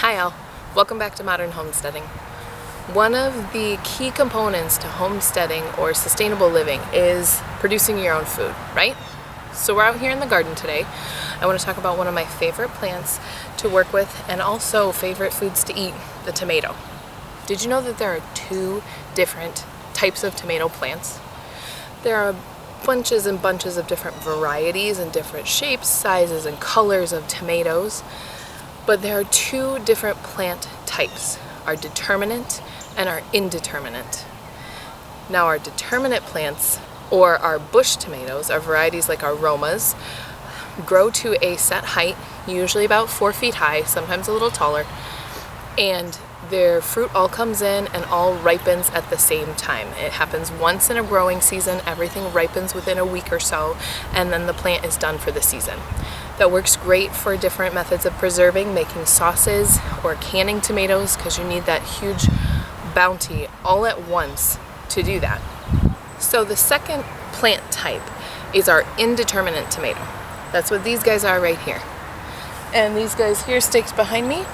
Hi all, welcome back to Modern Homesteading. One of the key components to homesteading or sustainable living is producing your own food, right? So we're out here in the garden today. I want to talk about one of my favorite plants to work with and also favorite foods to eat, the tomato. Did you know that there are two different types of tomato plants? There are bunches and bunches of different varieties and different shapes, sizes, and colors of tomatoes. But there are two different plant types, our determinate and our indeterminate. Now our determinate plants, or our bush tomatoes, our varieties like our Romas, grow to a set height, usually about 4 feet high, sometimes a little taller, and their fruit all comes in and all ripens at the same time. It happens once in a growing season, everything ripens within a week or so, and then the plant is done for the season. That works great for different methods of preserving, making sauces or canning tomatoes, because you need that huge bounty all at once to do that. So the second plant type is our indeterminate tomato. That's what these guys are right here. And these guys here staked behind me.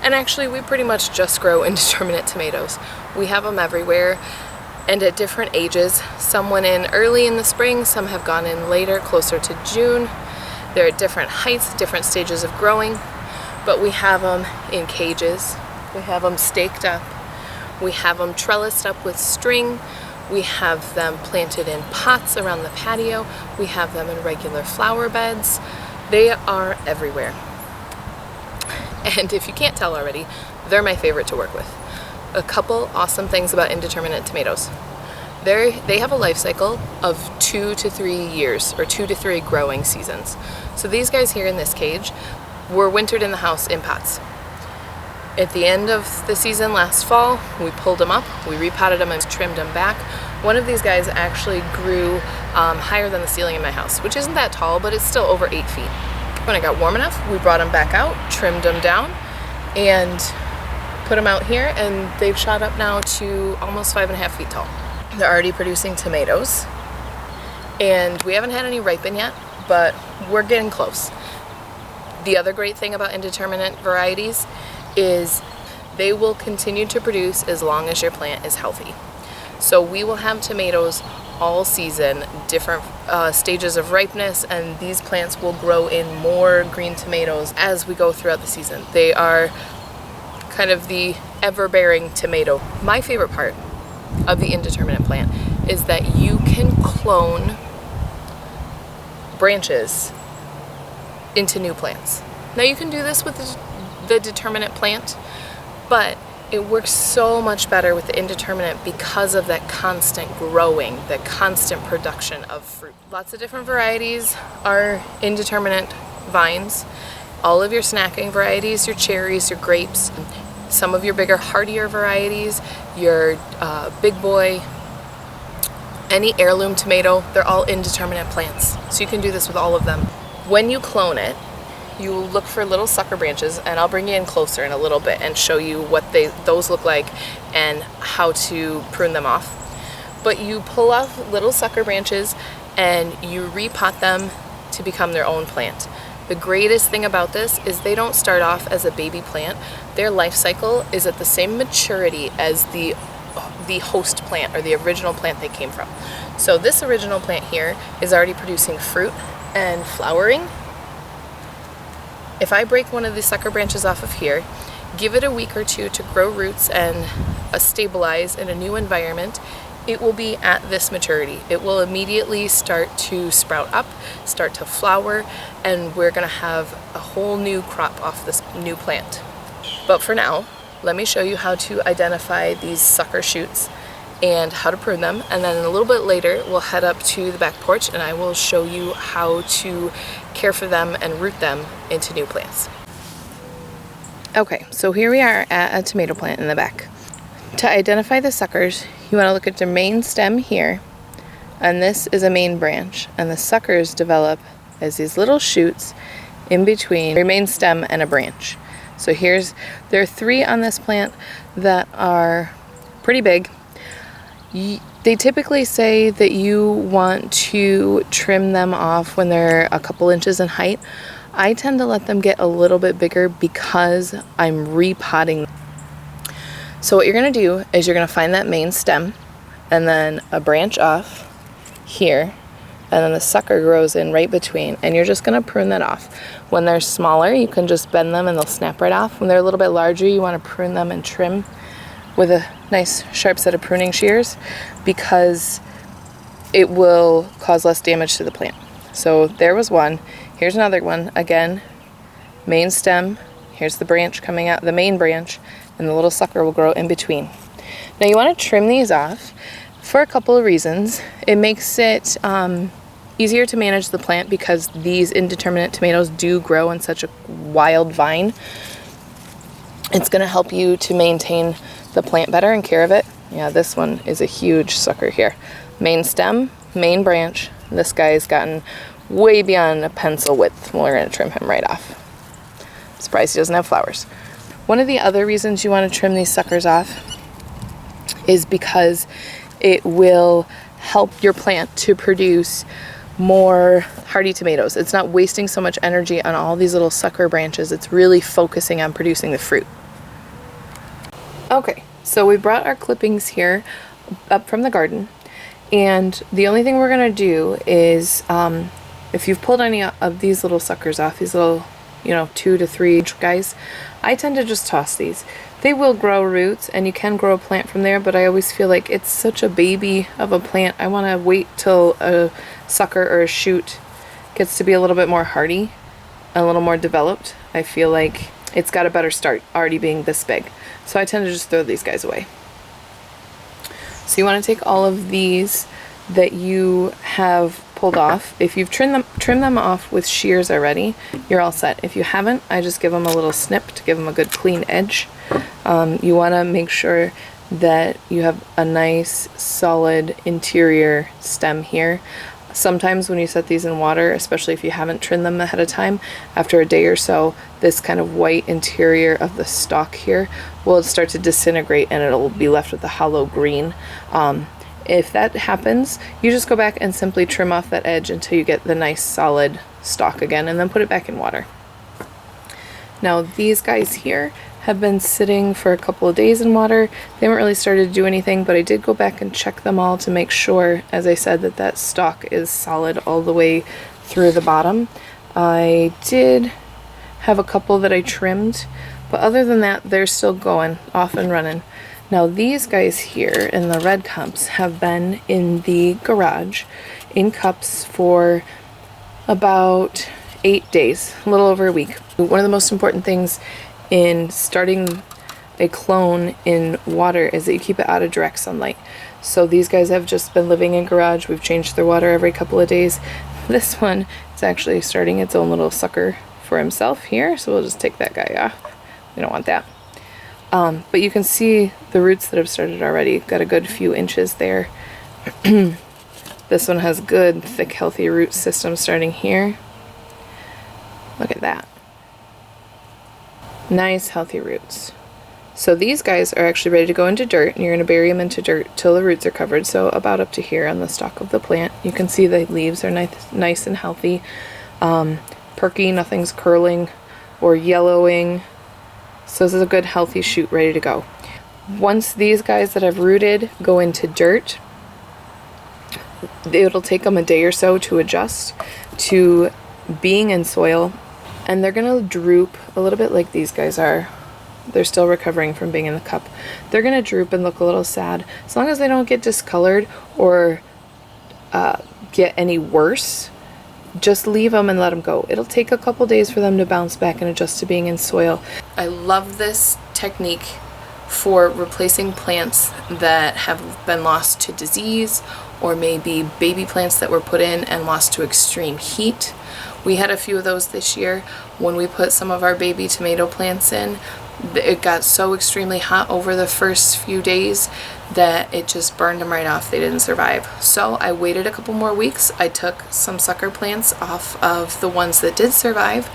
And actually we pretty much just grow indeterminate tomatoes. We have them everywhere and at different ages. Some went in early in the spring, some have gone in later, closer to June. They're at different heights, different stages of growing, but we have them in cages. We have them staked up. We have them trellised up with string. We have them planted in pots around the patio. We have them in regular flower beds. They are everywhere. And if you can't tell already, they're my favorite to work with. A couple awesome things about indeterminate tomatoes. They have a life cycle of 2 to 3 years, or 2 to 3 growing seasons. So these guys here in this cage were wintered in the house in pots. At the end of the season last fall, we pulled them up, we repotted them and trimmed them back. One of these guys actually grew higher than the ceiling in my house, which isn't that tall, but it's still over 8 feet. When it got warm enough, we brought them back out, trimmed them down, and put them out here, and they've shot up now to almost 5.5 feet tall. They're already producing tomatoes, and we haven't had any ripen yet, but we're getting close. The other great thing about indeterminate varieties is they will continue to produce as long as your plant is healthy. So we will have tomatoes all season, different stages of ripeness, and these plants will grow in more green tomatoes as we go throughout the season. They are kind of the ever-bearing tomato. My favorite part of the indeterminate plant is that you can clone branches into new plants. Now you can do this with the determinate plant, but it works so much better with the indeterminate because of that constant growing, that constant production of fruit. Lots of different varieties are indeterminate vines. All of your snacking varieties, your cherries, your grapes, some of your bigger, hardier varieties, your big boy, any heirloom tomato, they're all indeterminate plants. So you can do this with all of them. When you clone it, you look for little sucker branches, and I'll bring you in closer in a little bit and show you what those look like and how to prune them off. But you pull off little sucker branches and you repot them to become their own plant. The greatest thing about this is they don't start off as a baby plant. Their life cycle is at the same maturity as the host plant or the original plant they came from. So this original plant here is already producing fruit and flowering. If I break one of the sucker branches off of here, give it a week or two to grow roots and stabilize in a new environment, it will be at this maturity. It will immediately start to sprout up, start to flower, and we're gonna have a whole new crop off this new plant. But for now, let me show you how to identify these sucker shoots and how to prune them, and then a little bit later we'll head up to the back porch and I will show you how to care for them and root them into new plants. Okay, so here we are at a tomato plant in the back. To identify the suckers, you want to look at their main stem here, and this is a main branch, and the suckers develop as these little shoots in between your main stem and a branch. So there are 3 on this plant that are pretty big. They typically say that you want to trim them off when they're a couple inches in height. I tend to let them get a little bit bigger because I'm repotting. So what you're going to do is you're going to find that main stem and then a branch off here, and then the sucker grows in right between, and you're just going to prune that off. When they're smaller, you can just bend them and they'll snap right off. When they're a little bit larger, you want to prune them and trim with a nice sharp set of pruning shears, because it will cause less damage to the plant. So there was one. Here's another one. Again, main stem. Here's the branch coming out, the main branch, and the little sucker will grow in between. Now you want to trim these off for a couple of reasons. It makes it easier to manage the plant because these indeterminate tomatoes do grow in such a wild vine. It's going to help you to maintain the plant better and care of it. Yeah, this one is a huge sucker here. Main stem, main branch. This guy's gotten way beyond a pencil width. We're going to trim him right off. I'm surprised he doesn't have flowers. One of the other reasons you want to trim these suckers off is because it will help your plant to produce more hardy tomatoes. It's not wasting so much energy on all these little sucker branches. It's really focusing on producing the fruit. Okay, so we brought our clippings here up from the garden, and the only thing we're going to do is if you've pulled any of these little suckers off, these little 2 to 3 inch guys, I tend to just toss these. They will grow roots and you can grow a plant from there, but I always feel like it's such a baby of a plant. I want to wait till a sucker or a shoot gets to be a little bit more hardy, a little more developed. I feel like it's got a better start already being this big. So I tend to just throw these guys away. So you want to take all of these that you have pulled off. If you've trimmed them off with shears already, you're all set. If you haven't, I just give them a little snip to give them a good clean edge. You want to make sure that you have a nice solid interior stem here. Sometimes when you set these in water, especially if you haven't trimmed them ahead of time, after a day or so, this kind of white interior of the stalk here will start to disintegrate and it'll be left with a hollow green. If that happens, you just go back and simply trim off that edge until you get the nice solid stalk again, and then put it back in water. Now these guys here have been sitting for a couple of days in water. They haven't really started to do anything, but I did go back and check them all to make sure, as I said, that that stalk is solid all the way through the bottom. I did have a couple that I trimmed, but other than that, they're still going off and running. Now these guys here in the red cups have been in the garage in cups for about 8 days, a little over a week. One of the most important things in starting a clone in water is that you keep it out of direct sunlight. So these guys have just been living in garage. We've changed their water every couple of days. This one is actually starting its own little sucker for himself here, so we'll just take that guy off. We don't want that. But you can see the roots that have started already. Got a good few inches there. This one has good, thick, healthy root system starting here. Look at that. Nice, healthy roots. So these guys are actually ready to go into dirt, and you're going to bury them into dirt till the roots are covered, so about up to here on the stalk of the plant. You can see the leaves are nice and healthy, perky, nothing's curling or yellowing. So this is a good healthy shoot ready to go. Once these guys that have rooted go into dirt, it'll take them a day or so to adjust to being in soil, and they're going to droop a little bit like these guys are. They're still recovering from being in the cup. They're going to droop and look a little sad. As long as they don't get discolored or get any worse, just leave them and let them go. It'll take a couple days for them to bounce back and adjust to being in soil. I love this technique for replacing plants that have been lost to disease, or maybe baby plants that were put in and lost to extreme heat. We had a few of those this year. When we put some of our baby tomato plants in, it got so extremely hot over the first few days that it just burned them right off. They didn't survive. So I waited a couple more weeks. I took some sucker plants off of the ones that did survive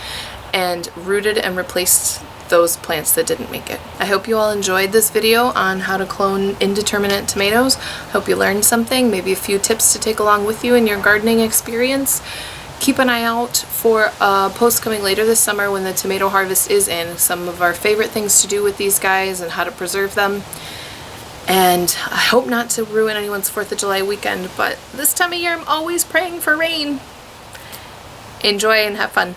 and rooted and replaced those plants that didn't make it. I hope you all enjoyed this video on how to clone indeterminate tomatoes. Hope you learned something, maybe a few tips to take along with you in your gardening experience. Keep an eye out for a post coming later this summer when the tomato harvest is in. Some of our favorite things to do with these guys and how to preserve them. And I hope not to ruin anyone's 4th of July weekend, but this time of year I'm always praying for rain. Enjoy and have fun.